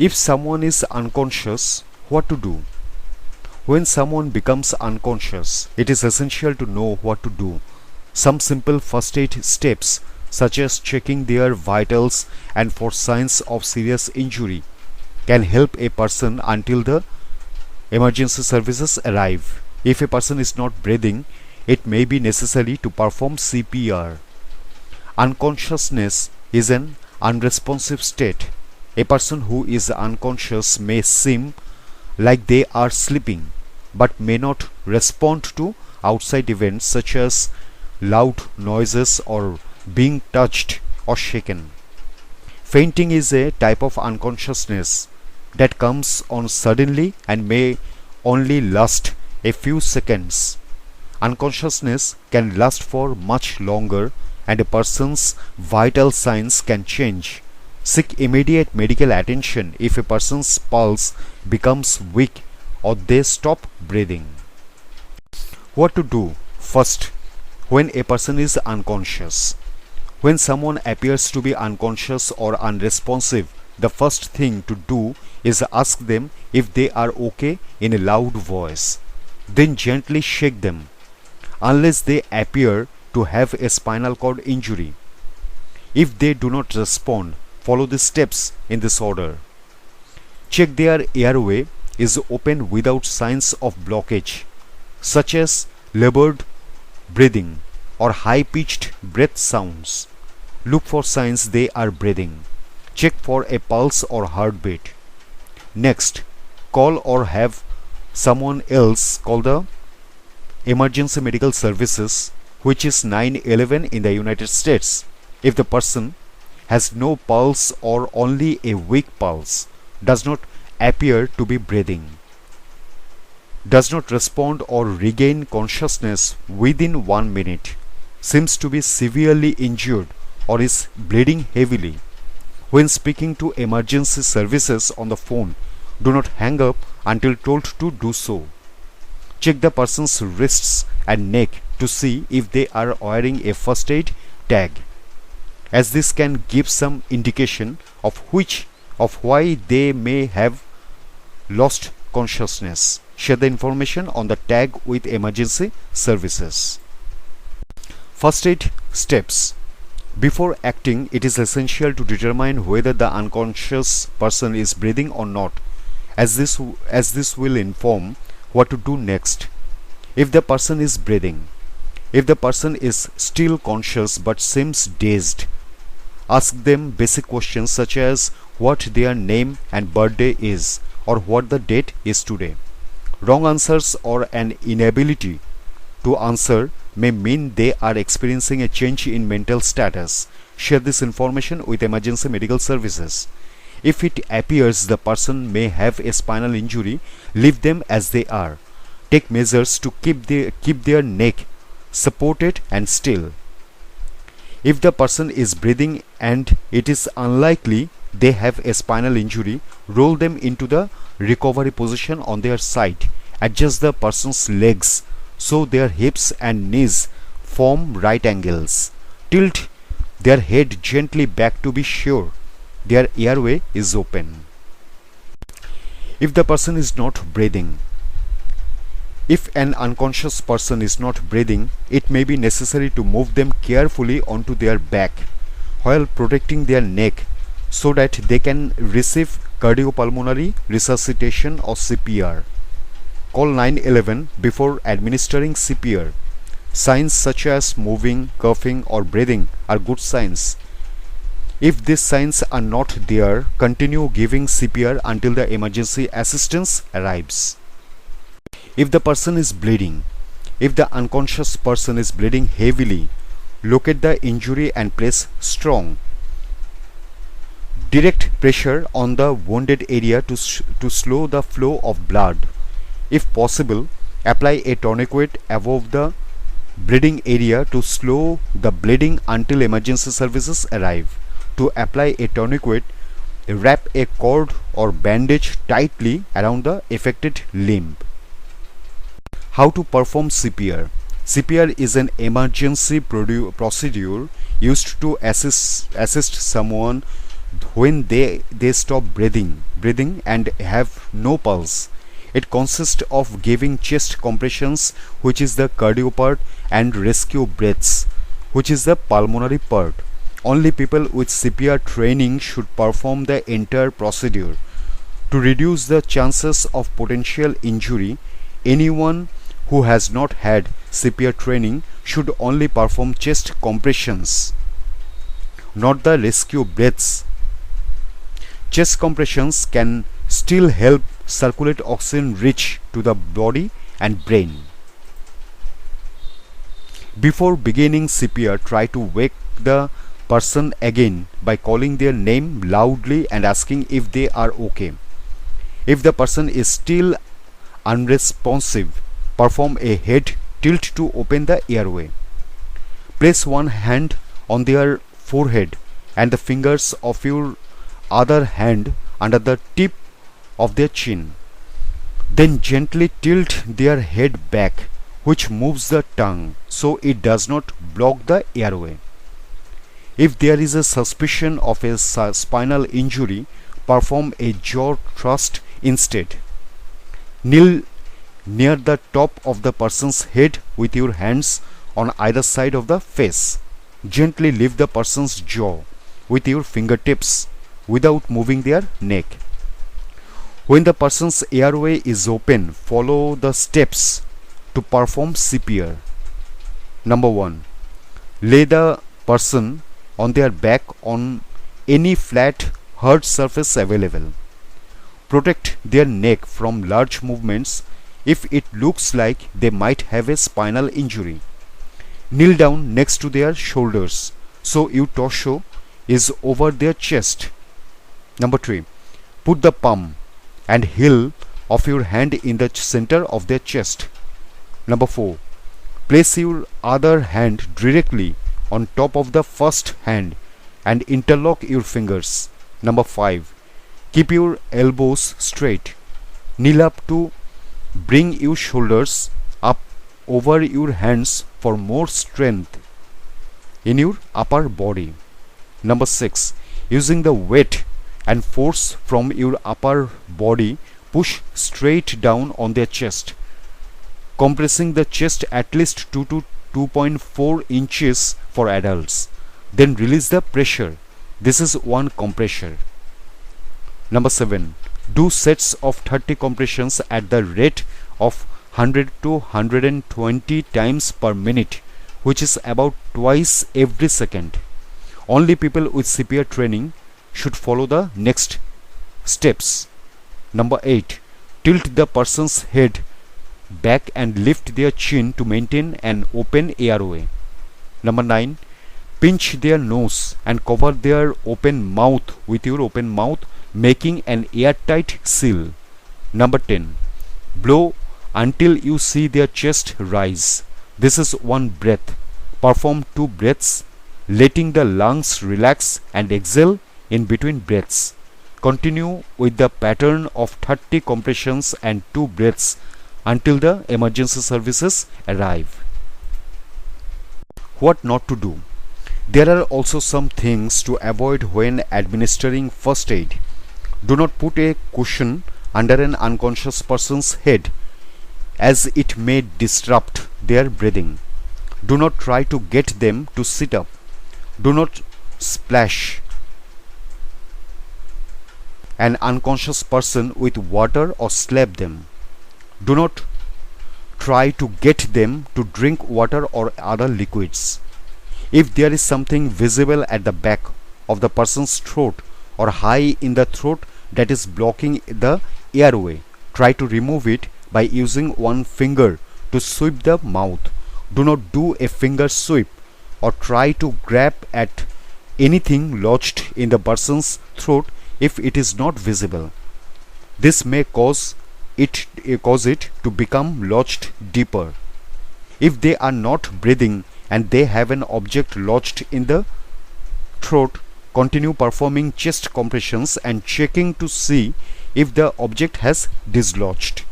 If someone is unconscious, what to do? When someone becomes unconscious, it is essential to know what to do. Some simple first aid steps, such as checking their vitals and for signs of serious injury, can help a person until the emergency services arrive. If a person is not breathing, it may be necessary to perform CPR. Unconsciousness is an unresponsive state. A person who is unconscious may seem like they are sleeping, but may not respond to outside events such as loud noises or being touched or shaken. Fainting is a type of unconsciousness that comes on suddenly and may only last a few seconds. Unconsciousness can last for much longer and a person's vital signs can change. Seek immediate medical attention if a person's pulse becomes weak or they stop breathing. What to do? First, when a person is unconscious. When someone appears to be unconscious or unresponsive, the first thing to do is ask them if they are okay in a loud voice. Then gently shake them, unless they appear to have a spinal cord injury. If they do not respond, follow the steps in this order. Check their airway is open without signs of blockage, such as labored breathing or high-pitched breath sounds. Look for signs they are breathing. Check for a pulse or heartbeat. Next, call or have someone else call the emergency medical services, which is 911 in the United States. If the person has no pulse or only a weak pulse, does not appear to be breathing, does not respond or regain consciousness within 1 minute, seems to be severely injured or is bleeding heavily. When speaking to emergency services on the phone, do not hang up until told to do so. Check the person's wrists and neck to see if they are wearing a first aid tag, as this can give some indication of why they may have lost consciousness. Share the information on the tag with emergency services. First aid steps. Before acting, it is essential to determine whether the unconscious person is breathing or not, as this will inform what to do next. If the person is breathing, if the person is still conscious but seems dazed, ask them basic questions such as what their name and birthday is or what the date is today. Wrong answers or an inability to answer may mean they are experiencing a change in mental status. Share this information with emergency medical services. If it appears the person may have a spinal injury, leave them as they are. Take measures to keep their neck supported and still. If the person is breathing and it is unlikely they have a spinal injury, roll them into the recovery position on their side. Adjust the person's legs so their hips and knees form right angles. Tilt their head gently back to be sure their airway is open. If the person is not breathing, if an unconscious person is not breathing, it may be necessary to move them carefully onto their back while protecting their neck so that they can receive cardiopulmonary resuscitation or CPR. Call 911 before administering CPR. Signs such as moving, coughing or breathing are good signs. If these signs are not there, continue giving CPR until the emergency assistance arrives. If the person is bleeding, if the unconscious person is bleeding heavily, locate the injury and place strong, direct pressure on the wounded area to slow the flow of blood. If possible, apply a tourniquet above the bleeding area to slow the bleeding until emergency services arrive. To apply a tourniquet, wrap a cord or bandage tightly around the affected limb. How to perform CPR? CPR is an emergency procedure used to assist someone when they stop breathing and have no pulse. It consists of giving chest compressions, which is the cardio part, and rescue breaths, which is the pulmonary part. Only people with CPR training should perform the entire procedure. To reduce the chances of potential injury, anyone who has not had CPR training should only perform chest compressions, not the rescue breaths. Chest compressions can still help circulate oxygen reach to the body and brain. Before beginning CPR, try to wake the person again by calling their name loudly and asking if they are okay. If the person is still unresponsive, perform a head tilt to open the airway. Place one hand on their forehead and the fingers of your other hand under the tip of their chin. Then gently tilt their head back, which moves the tongue so it does not block the airway. If there is a suspicion of a spinal injury, perform a jaw thrust instead. Kneel near the top of the person's head with your hands on either side of the face. Gently lift the person's jaw with your fingertips without moving their neck. When the person's airway is open, follow the steps to perform CPR. Number 1. Lay the person on their back on any flat hard surface available. Protect their neck from large movements if it looks like they might have a spinal injury. Kneel down next to their shoulders so your torso is over their chest. Number 3. Put the palm and heel of your hand in the center of their chest. Number 4. Place your other hand directly on top of the first hand and interlock your fingers. Number 5. Keep your elbows straight. Kneel up to bring your shoulders up over your hands for more strength in your upper body. Number 6. Using the weight and force from your upper body, push straight down on their chest, compressing the chest at least 2 to 2.4 inches for adults. Then release the pressure. This is one compression. Number 7. Do sets of 30 compressions at the rate of 100 to 120 times per minute, which is about twice every second. Only people with CPR training should follow the next steps. Number 8. Tilt the person's head back and lift their chin to maintain an open airway. Number 9. Pinch their nose and cover their open mouth with your open mouth, making an airtight seal. Number 10. Blow until you see their chest rise. This is one breath. Perform 2 breaths, letting the lungs relax and exhale in between breaths. Continue with the pattern of 30 compressions and 2 breaths until the emergency services arrive. What not to do? There are also some things to avoid when administering first aid. Do not put a cushion under an unconscious person's head, as it may disrupt their breathing. Do not try to get them to sit up. Do not splash an unconscious person with water or slap them. Do not try to get them to drink water or other liquids. If there is something visible at the back of the person's throat or high in the throat that is blocking the airway, try to remove it by using one finger to sweep the mouth. Do not do a finger sweep or try to grab at anything lodged in the person's throat if it is not visible. This may cause it to become lodged deeper. If they are not breathing and they have an object lodged in the throat, continue performing chest compressions and checking to see if the object has dislodged.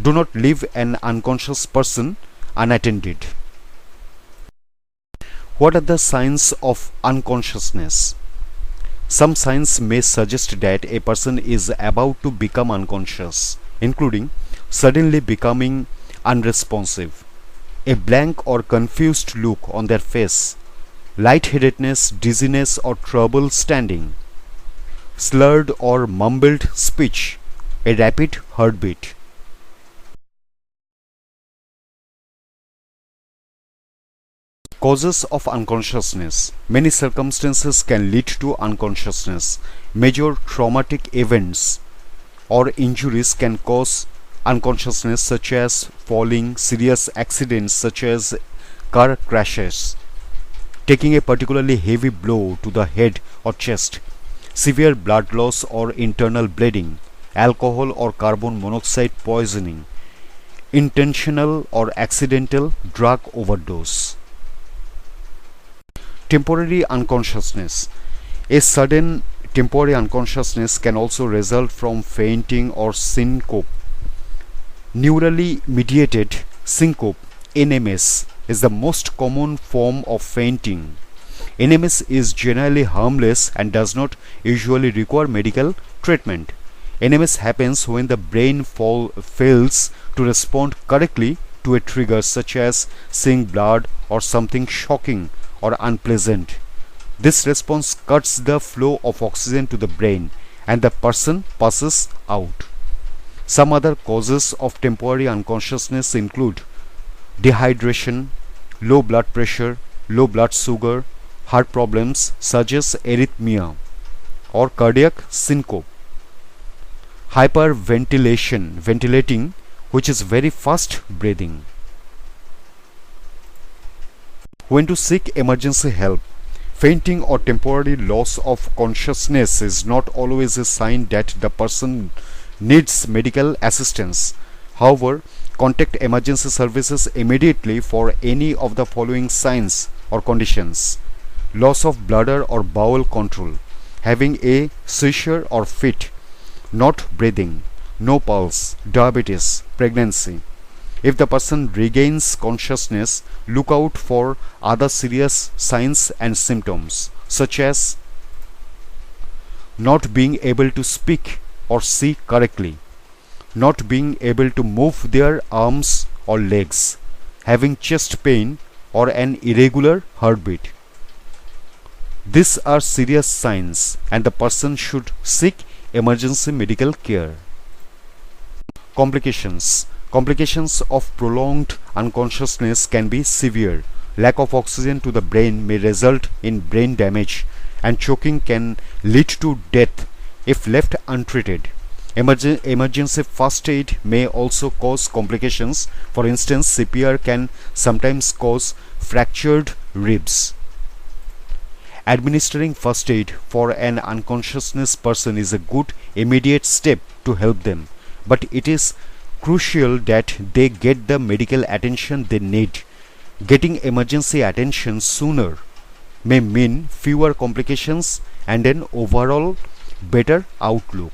Do not leave an unconscious person unattended. What are the signs of unconsciousness? Some signs may suggest that a person is about to become unconscious, including suddenly becoming unresponsive, a blank or confused look on their face, lightheadedness, dizziness or trouble standing, slurred or mumbled speech, a rapid heartbeat. Causes of unconsciousness. Many circumstances can lead to unconsciousness. Major traumatic events or injuries can cause unconsciousness, such as falling, serious accidents such as car crashes, taking a particularly heavy blow to the head or chest, severe blood loss or internal bleeding, alcohol or carbon monoxide poisoning, intentional or accidental drug overdose. Temporary unconsciousness. A sudden temporary unconsciousness can also result from fainting or syncope. Neurally mediated syncope (NMS) is the most common form of fainting. NMS is generally harmless and does not usually require medical treatment. NMS happens when the brain fails to respond correctly to a trigger, such as seeing blood or something shocking or unpleasant. This response cuts the flow of oxygen to the brain and the person passes out. Some other causes of temporary unconsciousness include dehydration, low blood pressure, low blood sugar, heart problems such as arrhythmia or cardiac syncope, ventilating, which is very fast breathing. When to seek emergency help. Fainting or temporary loss of consciousness is not always a sign that the person needs medical assistance. However, contact emergency services immediately for any of the following signs or conditions: loss of bladder or bowel control, having a seizure or fit, not breathing, no pulse, diabetes, pregnancy. If the person regains consciousness, look out for other serious signs and symptoms, such as not being able to speak or see correctly, not being able to move their arms or legs, having chest pain or an irregular heartbeat. These are serious signs and the person should seek emergency medical care. Complications. Complications of prolonged unconsciousness can be severe. Lack of oxygen to the brain may result in brain damage, and choking can lead to death if left untreated. Emergency first aid may also cause complications. For instance, CPR can sometimes cause fractured ribs. Administering first aid for an unconsciousness person is a good immediate step to help them, but it is crucial that they get the medical attention they need. Getting emergency attention sooner may mean fewer complications and an overall better outlook.